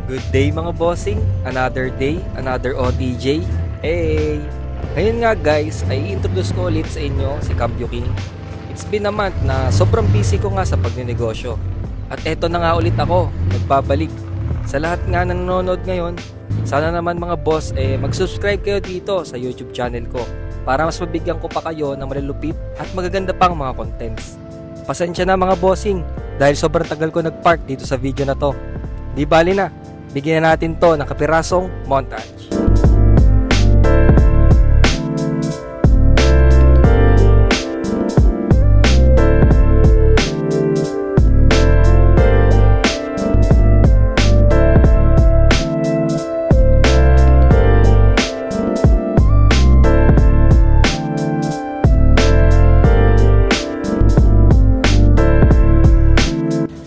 Good day mga bossing, another day, another OTJ. Hey! Ngayon nga guys, ay i-introduce ko ulit sa inyo si Cambio King. It's been a month na sobrang busy ko nga sa pagninegosyo. At eto na nga ulit ako, nagbabalik. Sa lahat nga na nanonood ngayon, sana naman mga boss mag-subscribe kayo dito sa YouTube channel ko para mas mabigyan ko pa kayo ng malulupit at magaganda pang mga contents. Pasensya na mga bossing dahil sobrang tagal ko nag-park dito sa video na to. Di bali na, bigyan na natin to ng kapirasong montage.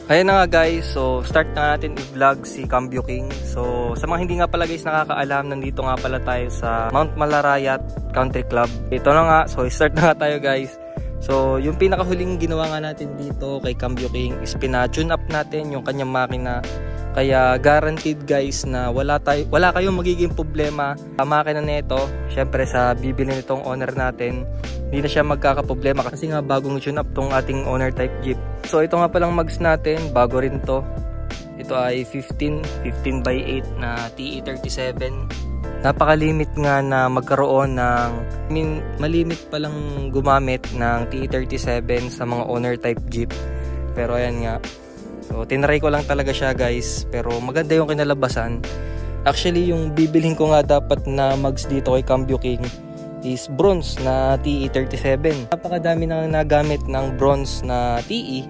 Ayan na nga guys, so start na natin i-vlog si Cambio King. So sa mga hindi nga pala guys nakakaalam, nandito nga pala tayo sa Mount Malarayat Country Club. Ito na nga, so start na nga tayo guys. So yung pinakahuling ginawa nga natin dito kay Cambio King is pina-tune up natin yung kanyang makina. Kaya guaranteed guys na wala kayong magiging problema sa makina nito. Syempre sa bibili nitong owner natin, hindi na siya magkakaproblema kasi nga bagong tune up tong ating owner type Jeep. So ito nga palang mags natin, bago rin to. Ito ay 15x8 na TE37. Napakalimit nga na magkaroon ng, malimit palang gumamit ng TE37 sa mga owner type Jeep. Pero ayan nga, so tinry ko lang talaga siya guys, pero maganda yung kinalabasan. Actually yung bibilhin ko nga dapat na mags dito kay Cambio King is bronze na TE37. Napakadami na nagamit ng bronze na TE.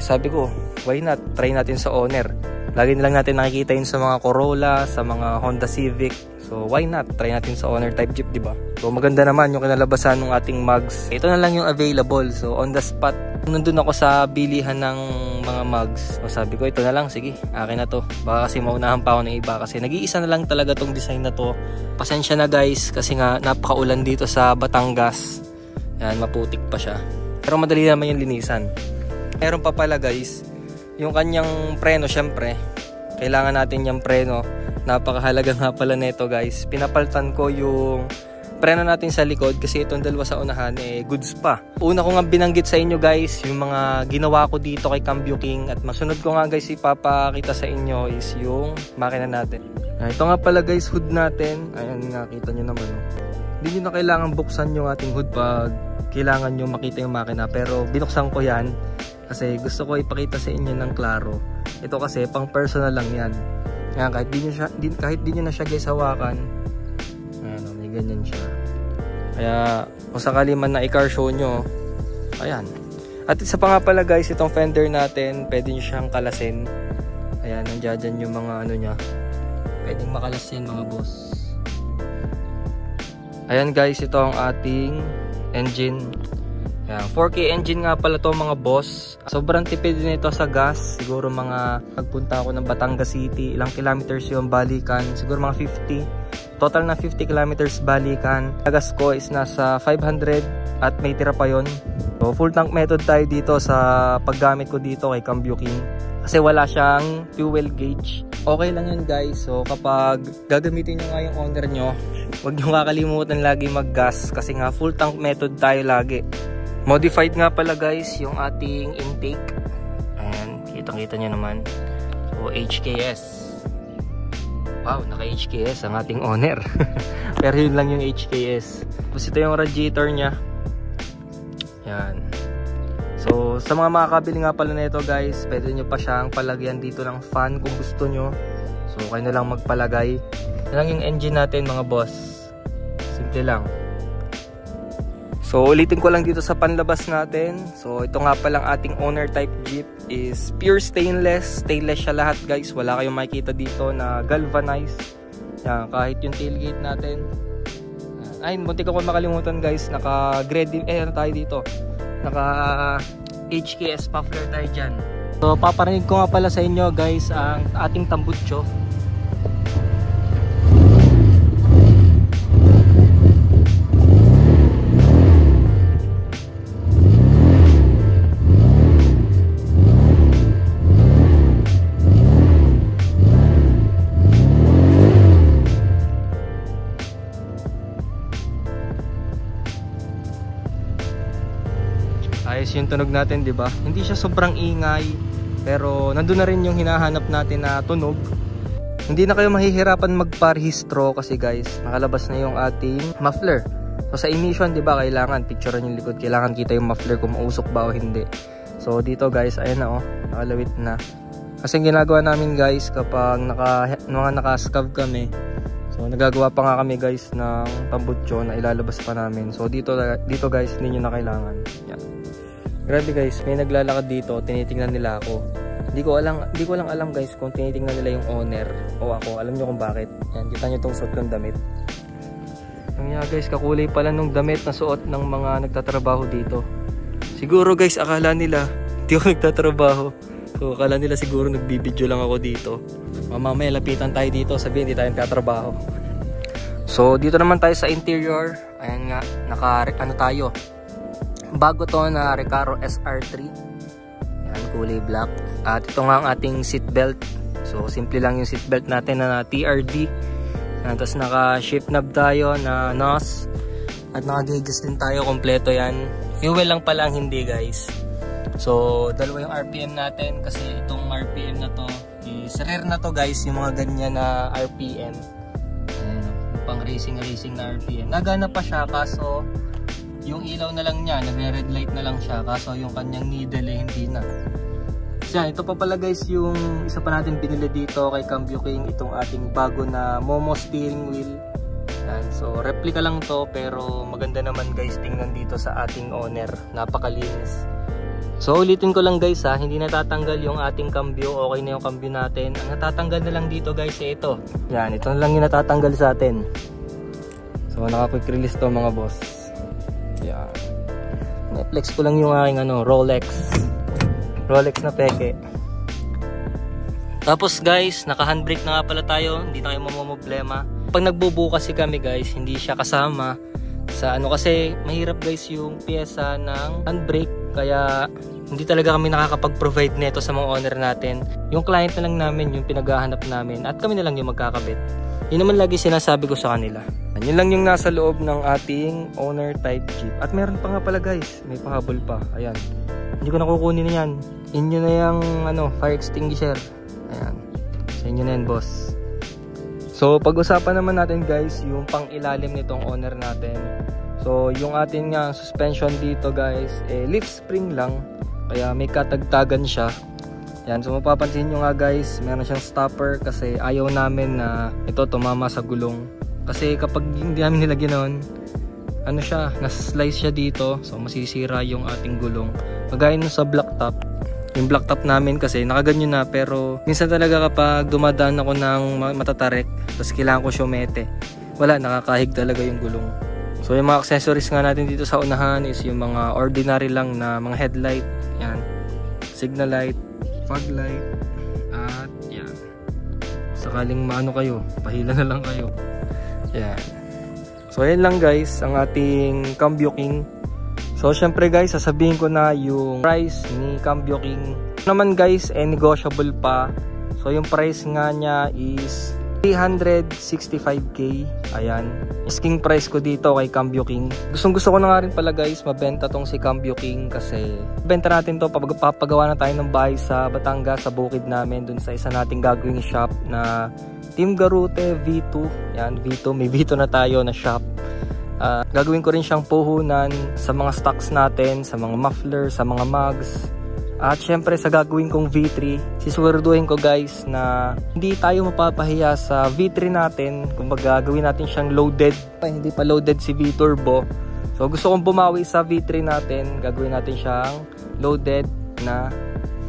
Sabi ko, why not? Try natin sa owner. Lagi nilang natin nakikita yun sa mga Corolla, sa mga Honda Civic. So why not? Try natin sa owner type Jeep, diba? So maganda naman yung kinalabasan ng ating mugs. Ito na lang yung available. So on the spot, nandun ako sa bilihan ng mga mugs. So sabi ko, ito na lang, sige, akin na to. Baka kasi maunahan pa ako ng iba kasi nag-iisa na lang talaga tong design na to. Pasensya na guys kasi nga napakaulan dito sa Batangas. Yan, maputik pa siya. Pero madali naman yung linisan. Meron pa pala guys, yung kanyang preno, syempre kailangan natin yung preno. Napakahalaga nga pala nito guys. Pinapaltan ko yung preno natin sa likod kasi itong dalawa sa unahan goods pa. Una ko nga binanggit sa inyo guys yung mga ginawa ko dito kay Cambio King, at masunod ko nga guys ipapakita sa inyo is yung makina natin. Ito nga pala guys, hood natin. Ayan nga, kita nyo naman. Hindi nyo na kailangan buksan yung ating hood pag kailangan nyo makita yung makina, pero binuksan ko yan kasi gusto ko ipakita sa inyo ng klaro. Ito kasi pang personal lang yan. Ayan, kahit di nyo na siya guys hawakan, ayan, may ganyan siya. Kaya kung sakali man na i-car show nyo, ayan. At isa pa nga pala guys, itong fender natin pwede nyo siyang kalasin. Ayan, nandiyan yung mga ano nya, pwedeng makalasin mga boss. Ayan guys, ito ang ating engine. Ayan, 4K engine nga pala to mga boss. Sobrang tipid din ito sa gas. Siguro mga nagpunta ako ng Batangas City, ilang kilometers yung balikan, siguro mga 50. Total na 50 kilometers balikan. Gas ko is nasa 500 at may tira pa yon. So full tank method tayo dito sa paggamit ko dito kay Cambio King kasi wala siyang fuel gauge. Okay lang yan guys. So kapag gagamitin nyo nga yung owner nyo, huwag nyo kakalimutan lagi mag-gas kasi nga full tank method tayo lagi. Modified nga pala guys yung ating intake. Ayan, kitang-kita nyo naman. So HKS. Wow, naka HKS ang ating owner. Pero yun lang yung HKS. Tapos ito yung radiator nya. Yan. So sa mga makakabili nga pala nito guys, pwede nyo pa siyang palagyan dito ng fan kung gusto nyo. So kayo na lang magpalagay. Yan lang yung engine natin mga boss. Simple lang. So ulitin ko lang dito sa panlabas natin. So ito nga palang ating owner type Jeep is pure stainless. Stainless siya lahat guys. Wala kayong makikita dito na galvanized. Yan, kahit yung tailgate natin. Ay, munti ko makalimutan guys. Naka grade ano tayo dito. Naka HKS muffler tayo dyan. So paparinig ko nga pala sa inyo guys ang ating tambutso. guys yung tunog natin, di ba? Hindi siya sobrang ingay, pero nandun na rin yung hinahanap natin na tunog. Hindi na kayo mahihirapan magparehistro kasi guys, nakalabas na yung ating muffler. So sa ignition, di ba, kailangan picturean yung likod, kailangan kita yung muffler kung mausok ba o hindi. So dito guys, ayan na nakalawit na. Kasi ginagawa namin guys kapag naka-scav kami, so nagagawa pa nga kami guys ng tambutso na ilalabas pa namin. So dito guys, hindi nyo na kailangan. Yan. Grabe guys, may naglalakad dito, tinitingnan nila ako. Hindi ko lang alam guys kung tinitingnan nila yung owner o ako. Alam nyo kung bakit. Yan, kita nyo tong suot kong damit. Yan guys, kakulay pala nung damit na suot ng mga nagtatrabaho dito. Siguro guys, akala nila hindi ako nagtatrabaho. So akala nila siguro nagbibideo lang ako dito. Mamaya lapitan tayo dito, sabihin hindi tayo nagtatrabaho. So dito naman tayo sa interior. Ayan nga, tayo. Bago to na Recaro SR3. Ayan, kulay black. At ito nga ang ating seatbelt. So simple lang yung seatbelt natin na TRD. Tapos naka shift knob tayo na NOS. At naka gauges din tayo, kompleto yan. Fuel lang pala ang hindi guys. So dalawa yung RPM natin kasi itong RPM na to is rare na to guys, yung mga ganyan na RPM. Ayan, pang racing na RPM. Nagana pa siya kaso yung ilaw na lang niya, nagre-red light na lang siya, kaso yung kanyang needle hindi na. So yan, ito pa pala guys yung isa pa natin binili dito kay Cambio King, itong ating bago na Momo steering wheel. Yan, so replica lang to pero maganda naman guys tingnan dito sa ating owner, napakalinis. So ulitin ko lang guys hindi natatanggal yung ating cambio, okay na yung cambio natin. Ang natatanggal na lang dito guys ito. Yan, ito na lang yung natatanggal sa atin. So naka-quick release to mga boss. Yan. Na-flex ko lang yung aking Rolex na peke. Tapos guys, naka-handbrake na nga pala tayo, hindi na kayo mamomblema. Pag nagbubuo kasi kami guys, hindi siya kasama sa kasi mahirap guys yung pyesa ng handbrake, kaya hindi talaga kami nakakapag-provide nito sa mga owner natin. Yung client na lang namin yung pinaghahanap namin at kami na lang yung magkakabit. Yun naman lagi sinasabi ko sa kanila. Yun lang yung nasa loob ng ating owner type Jeep. At meron pa nga pala guys, may pahabol pa. Ayan, hindi ko nakukunin na yan. Inyo na yung fire extinguisher. Ayan, sa inyo na yan boss. So pag-usapan naman natin guys yung pang ilalim nitong owner natin. So yung atin nga suspension dito guys, leaf spring lang, kaya may katagtagan siya. Yan, so mapapansin nyo nga guys, meron siyang stopper kasi ayaw namin na ito tumama sa gulong. Kasi kapag hindi namin nilagyan nun, nas-slice siya dito, so masisira yung ating gulong. Kagaya nun sa black top. Yung black top namin kasi nakaganyan na, pero minsan talaga kapag dumadaan ako ng matatarek, tapos kailangan ko syumete, wala, nakakahig talaga yung gulong. So yung mga accessories nga natin dito sa unahan is yung mga ordinary lang na mga headlight, yan, signal light, fog light, at yan, sakaling maano kayo, pahila na lang kayo. Yan. So yan lang guys ang ating Cambio King. So syempre guys, sasabihin ko na yung price ni Cambio King naman guys, negotiable pa. So yung price nga niya is 365k. Ayan, asking price ko dito kay Cambio King. Gustong gusto ko na nga rin pala guys mabenta tong si Cambio King, kasi benta natin to, papagawa na tayo ng bahay sa Batangas, sa bukid namin, dun sa isa nating gagawing shop na Team Garute V2. Yan, V2, may V2 na tayo na shop. Gagawin ko rin siyang puhunan sa mga stocks natin, sa mga muffler, sa mga mugs. At syempre sa gagawin kong V3, siswerduhin ko guys na hindi tayo mapapahiya sa V3 natin. Kung gagawin natin siyang loaded, hindi pa loaded si V-Turbo. So gusto kong bumawi sa V3 natin, gagawin natin siyang loaded na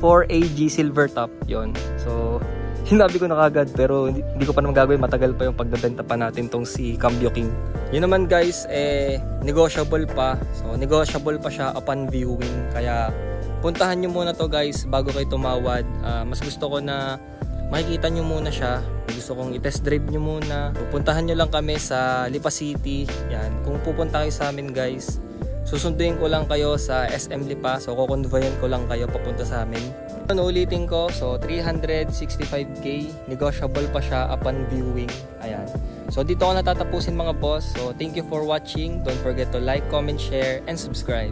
4AG silver top. Yon. So sinabi ko na kagad, pero hindi ko pa naman gagawin, matagal pa yung pagbebenta pa natin tong si Cambio King. Yun naman guys, negotiable pa. So negotiable pa siya upon viewing, kaya puntahan nyo muna to guys bago kayo tumawad. Mas gusto ko na makikita nyo muna siya. Gusto kong i-test drive nyo muna. Pupuntahan nyo lang kami sa Lipa City. Yan. Kung pupunta kayo sa amin guys, susunduin ko lang kayo sa SM Lipa. So kukonvoyan ko lang kayo papunta sa amin. Ulitin ko, so 365k, negotiable pa siya upon viewing. Ayan. So dito ako natatapusin mga boss. So thank you for watching. Don't forget to like, comment, share, and subscribe.